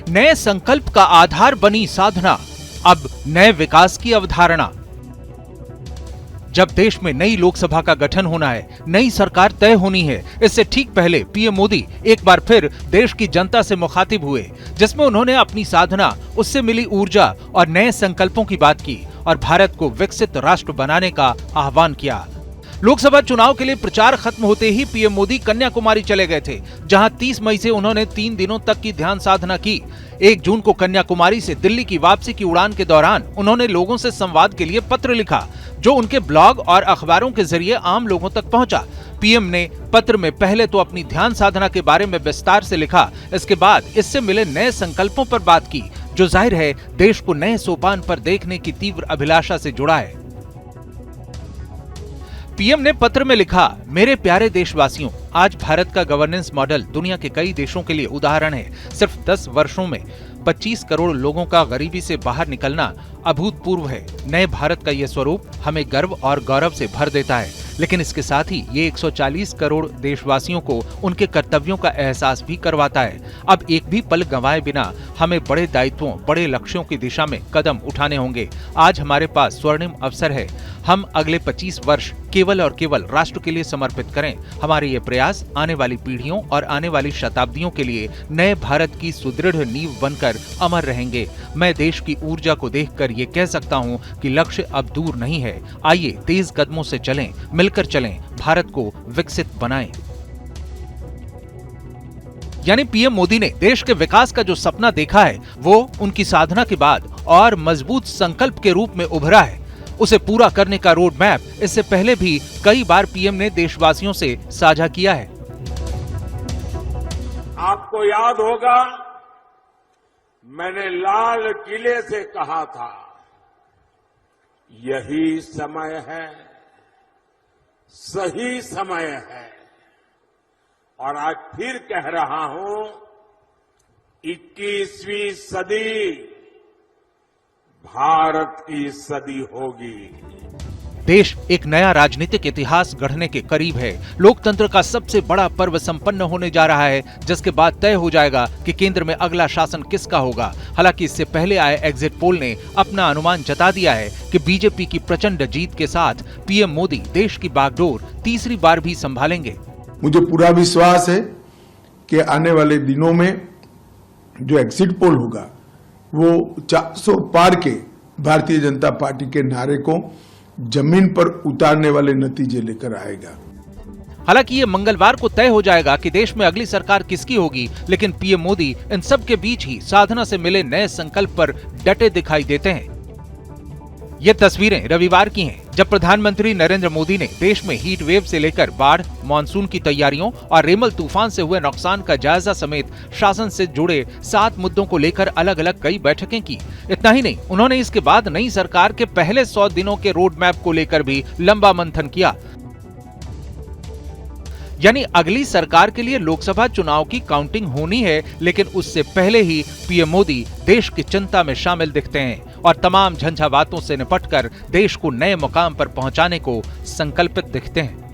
नए संकल्प का आधार बनी साधना, अब नए विकास की अवधारणा। जब देश में नई लोकसभा का गठन होना है, नई सरकार तय होनी है, इससे ठीक पहले पीएम मोदी एक बार फिर देश की जनता से मुखातिब हुए, जिसमें उन्होंने अपनी साधना, उससे मिली ऊर्जा और नए संकल्पों की बात की और भारत को विकसित राष्ट्र बनाने का आह्वान किया। लोकसभा चुनाव के लिए प्रचार खत्म होते ही पीएम मोदी कन्याकुमारी चले गए थे, जहां 30 मई से उन्होंने 3 दिनों तक की ध्यान साधना की। 1 जून को कन्याकुमारी से दिल्ली की वापसी की उड़ान के दौरान उन्होंने लोगों से संवाद के लिए पत्र लिखा, जो उनके ब्लॉग और अखबारों के जरिए आम लोगों तक पहुंचा। पीएम ने पत्र में पहले तो अपनी ध्यान साधना के बारे में विस्तार से लिखा, इसके बाद इससे मिले नए संकल्पों पर बात की, जो जाहिर है देश को नए सोपान पर देखने की तीव्र अभिलाषा से जुड़ा है। पीएम ने पत्र में लिखा, मेरे प्यारे देशवासियों, आज भारत का गवर्नेंस मॉडल दुनिया के कई देशों के लिए उदाहरण है। सिर्फ 10 वर्षों में 25 करोड़ लोगों का गरीबी से बाहर निकलना अभूतपूर्व है। नए भारत का यह स्वरूप हमें गर्व और गौरव से भर देता है, लेकिन इसके साथ ही ये 140 करोड़ देशवासियों को उनके कर्तव्यों का एहसास भी करवाता है। अब एक भी पल गंवाए बिना हमें बड़े दायित्वों, बड़े लक्ष्यों की दिशा में कदम उठाने होंगे। आज हमारे पास स्वर्णिम अवसर है। हम अगले 25 वर्ष केवल और केवल राष्ट्र के लिए समर्पित करें। हमारे ये प्रयास आने वाली पीढ़ियों और आने वाली शताब्दियों के लिए नए भारत की सुदृढ़ नींव बनकर अमर रहेंगे। मैं देश की ऊर्जा को देखकर ये कह सकता हूँ कि लक्ष्य अब दूर नहीं है। आइए तेज कदमों से चलें, मिलकर चलें, भारत को विकसित बनाएं। यानी पीएम मोदी ने देश के विकास का जो सपना देखा है, वो उनकी साधना के बाद और मजबूत संकल्प के रूप में उभरा है। उसे पूरा करने का रोड मैप इससे पहले भी कई बार पीएम ने देशवासियों से साझा किया है। आपको याद होगा, मैंने लाल किले से कहा था, यही समय है, सही समय है, और आज फिर कह रहा हूं, 21वीं सदी भारत की सदी होगी। देश एक नया राजनीतिक इतिहास गढ़ने के करीब है। लोकतंत्र का सबसे बड़ा पर्व संपन्न होने जा रहा है, जिसके बाद तय हो जाएगा कि केंद्र में अगला शासन किसका होगा। हालांकि इससे पहले आए एग्जिट पोल ने अपना अनुमान जता दिया है कि बीजेपी की प्रचंड जीत के साथ पीएम मोदी देश की बागडोर तीसरी बार भी संभालेंगे। मुझे पूरा विश्वास है कि आने वाले दिनों में जो एग्जिट पोल होगा वो 400 पार के भारतीय जनता पार्टी के नारे को जमीन पर उतारने वाले नतीजे लेकर आएगा। हालांकि ये मंगलवार को तय हो जाएगा कि देश में अगली सरकार किसकी होगी, लेकिन पीएम मोदी इन सब के बीच ही साधना से मिले नए संकल्प पर डटे दिखाई देते हैं। ये तस्वीरें रविवार की हैं, जब प्रधानमंत्री नरेंद्र मोदी ने देश में हीट वेव से लेकर बाढ़, मानसून की तैयारियों और रेमल तूफान से हुए नुकसान का जायजा समेत शासन से जुड़े 7 मुद्दों को लेकर अलग अलग कई बैठकें की। इतना ही नहीं, उन्होंने इसके बाद नई सरकार के पहले 100 दिनों के रोड मैप को लेकर भी लंबा मंथन किया। यानी अगली सरकार के लिए लोकसभा चुनाव की काउंटिंग होनी है, लेकिन उससे पहले ही पीएम मोदी देश की चिंता में शामिल दिखते हैं और तमाम झंझावातों से निपटकर देश को नए मुकाम पर पहुंचाने को संकल्पित दिखते हैं।